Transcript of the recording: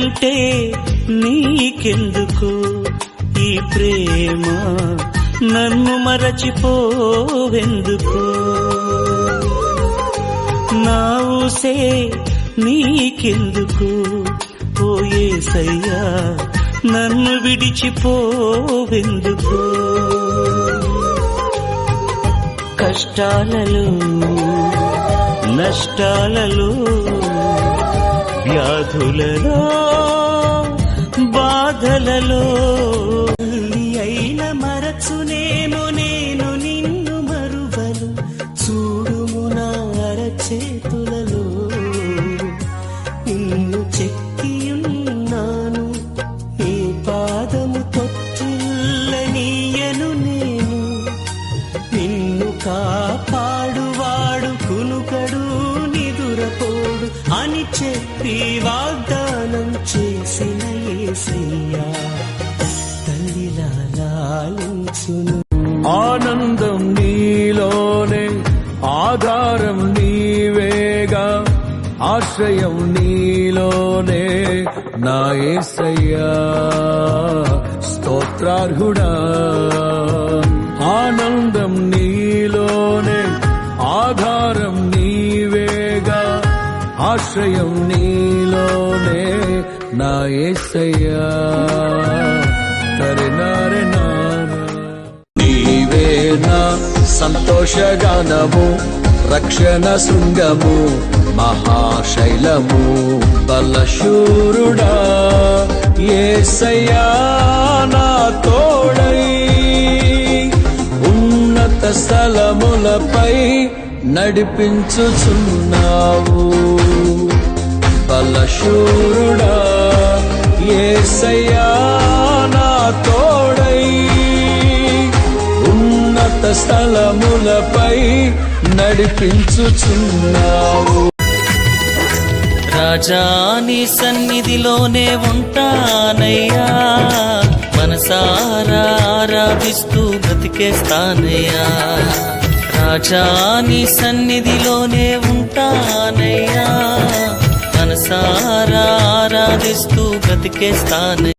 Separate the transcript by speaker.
Speaker 1: అంటే నీకెందుకు ఈ ప్రేమ, నన్ను మరచిపోవెందుకు? నా ఊసే నీకెందుకు ఓ యేసయ్యా, నన్ను విడిచిపోవెందుకు? కష్టాలలో నష్టాలలో వ్యాధులలో బాధలలో అయిన మరచునేమో నేను నిన్ను మరువను. చూడుము నా అరచేతులలో నిన్ను చెక్కియున్నాను. నీ పాదము తొట్టిల్లనీయను నేను. నిన్ను కాపాడువాడు కునుకడు నిదురపోడు అని చెప్పి వాగ్దానం చేసిన యేసయ్యా తల్లిలా లాలించును.
Speaker 2: ఆనందం నీలోనే, ఆధారం నీవేగా, ఆశ్రయం నీలోనే నా యేసయ్యా స్తోత్రార్హుడా. ఆనందం నీలోనే, ఆధారం నీవేగా, ఆశ్రయం నీలోనే నా యేసయ్యా. నీవే నా సంతోషగానము, రక్షణ శృంగము, మహాశైలము, బలశూరుడా యేసయ్యా నా తోడై. ఉన్నత స్థలములపై నడిపించుచున్నావు, బలశూరుడా యేసయ్యా నా తోడై. ఉన్నత స్థలములపై నడిపించుచున్నావు.
Speaker 1: రాజా నీ సన్నిధిలోనే ఉంటానయ్యా, మనసారా ఆరాధిస్తూ బ్రతికేస్తానయ్యా. రాజా నీ సన్నిధిలోనే ఉంటానయ్యా, మనసారా ఆరాధిస్తూ బ్రతికేస్తానయ్యా.